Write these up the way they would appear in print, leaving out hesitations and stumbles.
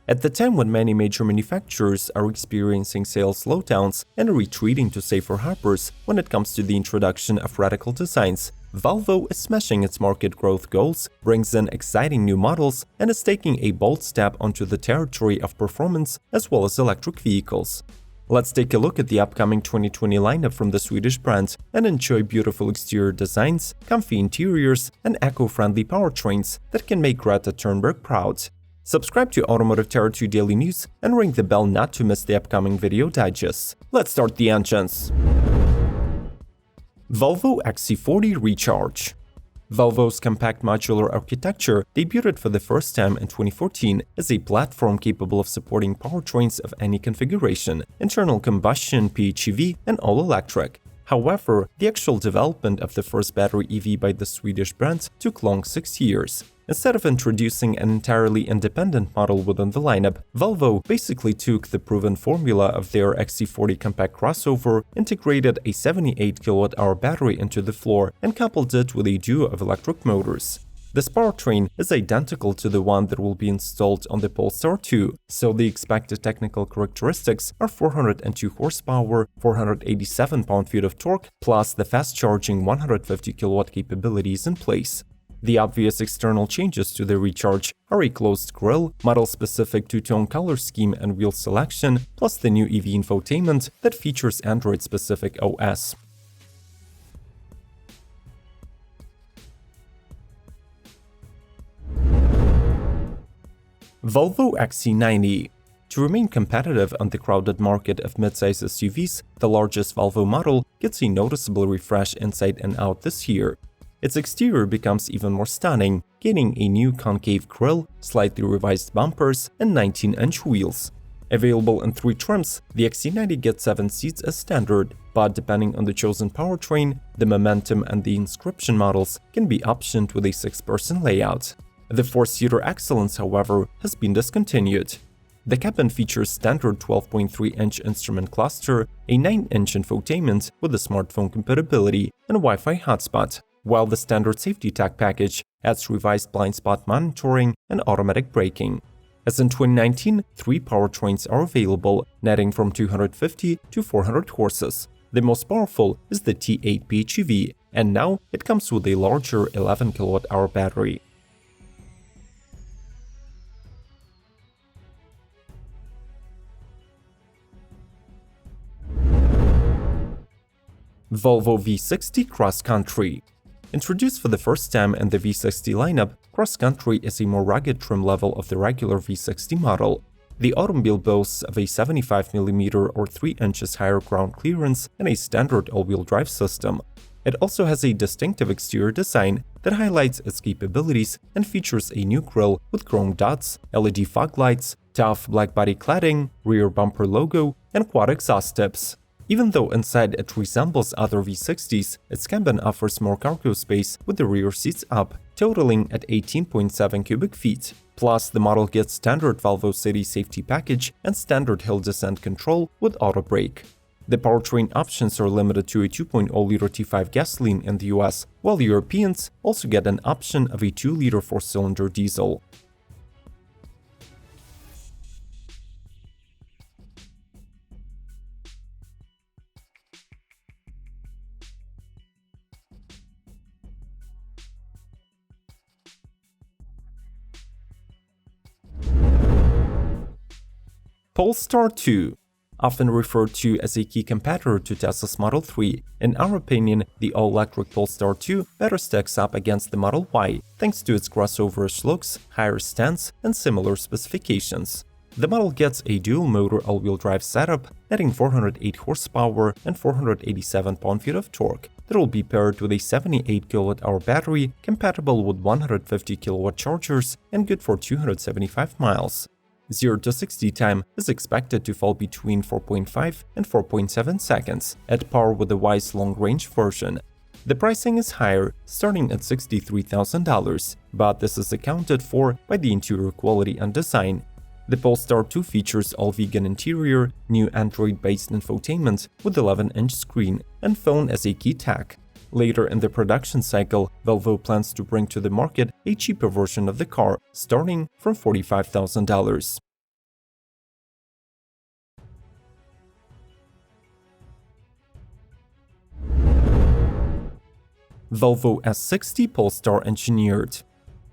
At the time when many major manufacturers are experiencing sales slowdowns and retreating to safer harbors when it comes to the introduction of radical designs, Volvo is smashing its market growth goals, brings in exciting new models, and is taking a bold step onto the territory of performance as well as electric vehicles. Let's take a look at the upcoming 2020 lineup from the Swedish brand and enjoy beautiful exterior designs, comfy interiors, and eco-friendly powertrains that can make Greta Thunberg proud. Subscribe to Automotive Terror 2 Daily News and ring the bell not to miss the upcoming video digests. Let's start the engines. Volvo XC40 Recharge. Volvo's compact modular architecture debuted for the first time in 2014 as a platform capable of supporting powertrains of any configuration, internal combustion, PHEV, and all-electric. However, the actual development of the first battery EV by the Swedish brand took long 6 years. Instead of introducing an entirely independent model within the lineup, Volvo basically took the proven formula of their XC40 compact crossover, integrated a 78 kWh battery into the floor, and coupled it with a duo of electric motors. This powertrain is identical to the one that will be installed on the Polestar 2, so the expected technical characteristics are 402 horsepower, 487 pound-feet of torque, plus the fast-charging 150 kW capabilities in place. The obvious external changes to the Recharge are a closed grille, model-specific two-tone color scheme and wheel selection, plus the new EV infotainment that features Android-specific OS. Volvo XC90. To remain competitive on the crowded market of midsize SUVs, the largest Volvo model gets a noticeable refresh inside and out this year. Its exterior becomes even more stunning, gaining a new concave grille, slightly revised bumpers, and 19-inch wheels. Available in 3 trims, the XC90 gets 7 seats as standard, but depending on the chosen powertrain, the Momentum and the Inscription models can be optioned with a 6-person layout. The 4-seater Excellence, however, has been discontinued. The cabin features standard 12.3-inch instrument cluster, a 9-inch infotainment with a smartphone compatibility, and Wi-Fi hotspot, while the standard safety tech package adds revised blind spot monitoring and automatic braking. As in 2019, 3 powertrains are available, netting from 250 to 400 horses. The most powerful is the T8 PHEV, and now it comes with a larger 11 kWh battery. Volvo V60 Cross Country. Introduced for the first time in the V60 lineup, Cross Country is a more rugged trim level of the regular V60 model. The automobile boasts of a 75mm or 3 inches higher ground clearance and a standard all-wheel drive system. It also has a distinctive exterior design that highlights its capabilities and features a new grille with chrome dots, LED fog lights, tough black body cladding, rear bumper logo, and quad exhaust tips. Even though inside it resembles other V60s, its cabin offers more cargo space with the rear seats up, totaling at 18.7 cubic feet. Plus, the model gets standard Volvo City safety package and standard hill descent control with auto brake. The powertrain options are limited to a 2.0-liter T5 gasoline in the US, while Europeans also get an option of a 2-liter 4-cylinder diesel. Polestar 2. Often referred to as a key competitor to Tesla's Model 3, in our opinion, the all-electric Polestar 2 better stacks up against the Model Y, thanks to its crossoverish looks, higher stance, and similar specifications. The model gets a dual-motor all-wheel drive setup, netting 408 horsepower and 487 pound-feet of torque, that will be paired with a 78 kWh battery compatible with 150 kW chargers and good for 275 miles. 0 to 60 time is expected to fall between 4.5 and 4.7 seconds, at par with the Y's long-range version. The pricing is higher, starting at $63,000, but this is accounted for by the interior quality and design. The Polestar 2 features all-vegan interior, new Android-based infotainment with 11-inch screen, and phone as a key tech. Later in the production cycle, Volvo plans to bring to the market a cheaper version of the car, starting from $45,000. Volvo S60 Polestar engineered.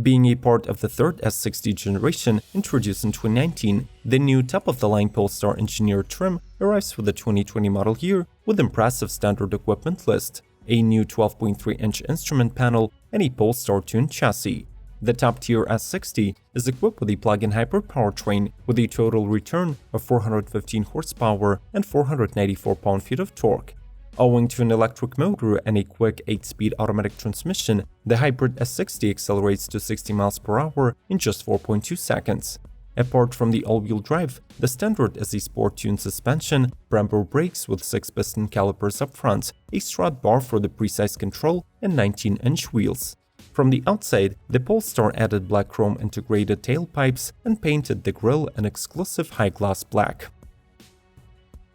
Being a part of the third S60 generation introduced in 2019, the new top-of-the-line Polestar engineered trim arrives for the 2020 model year with impressive standard equipment list, a new 12.3-inch instrument panel, and a Polestar-tuned chassis. The top-tier S60 is equipped with a plug-in hybrid powertrain with a total return of 415 horsepower and 494 pound-feet of torque. Owing to an electric motor and a quick 8-speed automatic transmission, the hybrid S60 accelerates to 60 miles per hour in just 4.2 seconds. Apart from the all-wheel drive, the standard is a sport-tuned suspension, Brembo brakes with 6-piston calipers up front, a strut bar for the precise control, and 19-inch wheels. From the outside, the Polestar added black chrome integrated tailpipes and painted the grille an exclusive high-gloss black.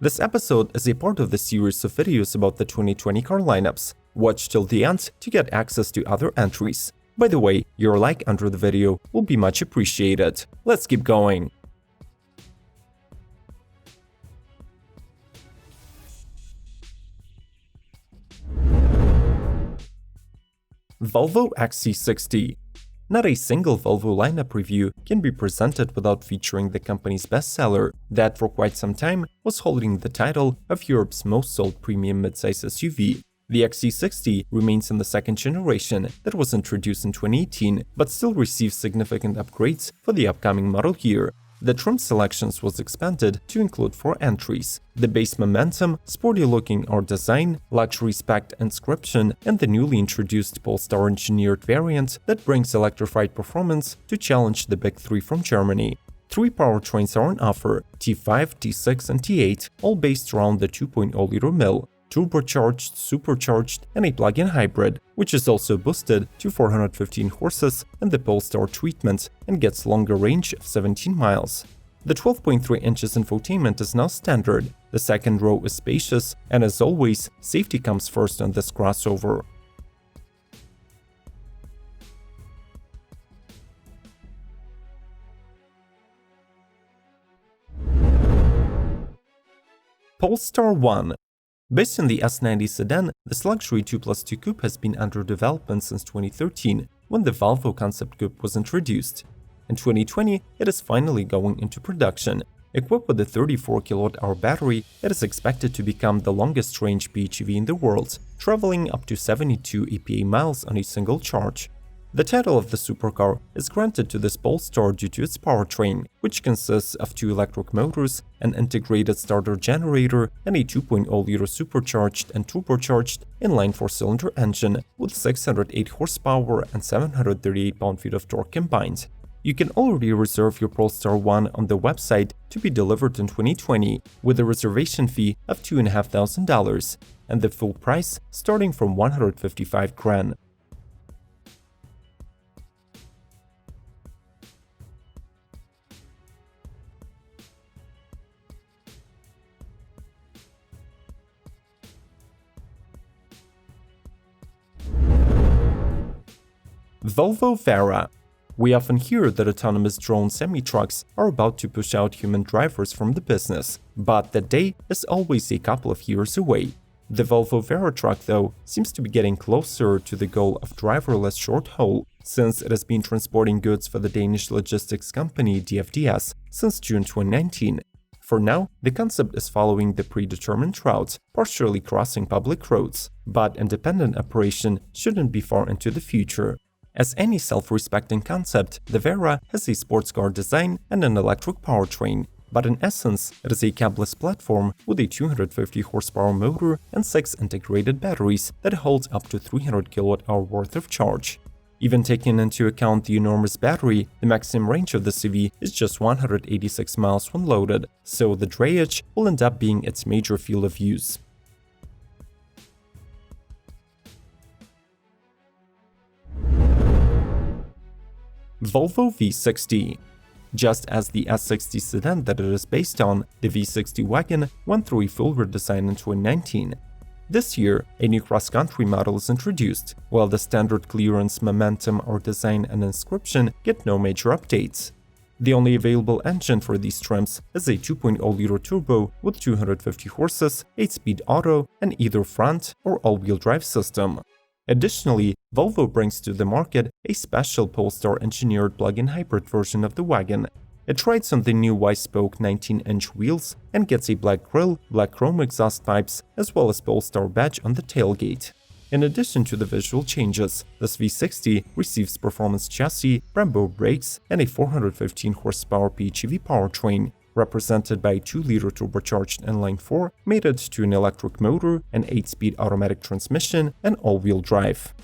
This episode is a part of the series of videos about the 2020 car lineups. Watch till the end to get access to other entries. By the way, your like under the video will be much appreciated. Let's keep going. Volvo XC60. Not a single Volvo lineup review can be presented without featuring the company's bestseller that for quite some time was holding the title of Europe's most sold premium midsize SUV. The XC60 remains in the second generation that was introduced in 2018 but still receives significant upgrades for the upcoming model year. The trim selections was expanded to include 4 entries: the base Momentum, sporty-looking art design, luxury spec inscription, and the newly introduced Polestar engineered variant that brings electrified performance to challenge the big 3 from Germany. 3 powertrains are on offer: T5, T6, and T8, all based around the 2.0-liter mill. Turbocharged, supercharged, and a plug-in hybrid, which is also boosted to 415 horses and the Polestar treatment and gets longer range of 17 miles. The 12.3 inches infotainment is now standard, the second row is spacious, and as always, safety comes first on this crossover. Polster One. Based on the S90 sedan, this luxury 2+2 coupe has been under development since 2013, when the Volvo concept coupe was introduced. In 2020, it is finally going into production. Equipped with a 34 kWh battery, it is expected to become the longest-range PHEV in the world, traveling up to 72 EPA miles on a single charge. The title of the supercar is granted to this Polestar due to its powertrain, which consists of 2 electric motors, an integrated starter generator, and a 2.0-liter supercharged and turbocharged inline 4-cylinder engine with 608 horsepower and 738 pound-feet of torque combined. You can already reserve your Polster One on the website to be delivered in 2020 with a reservation fee of $2,500 and the full price starting from $155,000. Volvo Vera. We often hear that autonomous drone semi-trucks are about to push out human drivers from the business, but that day is always a couple of years away. The Volvo Vera truck, though, seems to be getting closer to the goal of driverless short haul, since it has been transporting goods for the Danish logistics company DFDS since June 2019. For now, the concept is following the predetermined routes, partially crossing public roads, but independent operation shouldn't be far into the future. As any self-respecting concept, the Vera has a sports car design and an electric powertrain, but in essence, it is a cabless platform with a 250 horsepower motor and 6 integrated batteries that hold up to 300 kWh worth of charge. Even taking into account the enormous battery, the maximum range of the CV is just 186 miles when loaded, so the drayage will end up being its major field of use. Volvo V60. Just as the S60 sedan that it is based on, the V60 wagon went through a full redesign in 2019. This year, a new cross-country model is introduced, while the standard clearance, momentum, or design and inscription get no major updates. The only available engine for these trims is a 2.0-liter turbo with 250 horses, 8-speed auto, and either front or all-wheel drive system. Additionally, Volvo brings to the market a special Polestar-engineered plug-in hybrid version of the wagon. It rides on the new Y-spoke 19-inch wheels and gets a black grille, black chrome exhaust pipes, as well as Polestar badge on the tailgate. In addition to the visual changes, this V60 receives performance chassis, Brembo brakes, and a 415 horsepower PHEV powertrain, represented by a 2-liter turbocharged inline-4 mated to an electric motor, an 8-speed automatic transmission, and all-wheel drive.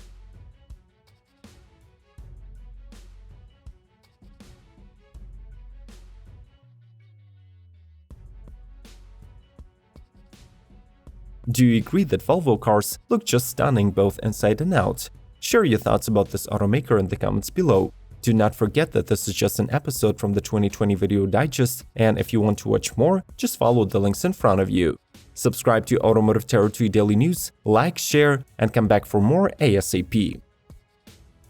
Do you agree that Volvo cars look just stunning both inside and out? Share your thoughts about this automaker in the comments below. Do not forget that this is just an episode from the 2020 Video Digest, and if you want to watch more, just follow the links in front of you. Subscribe to Automotive Territory Daily News, like, share, and come back for more ASAP.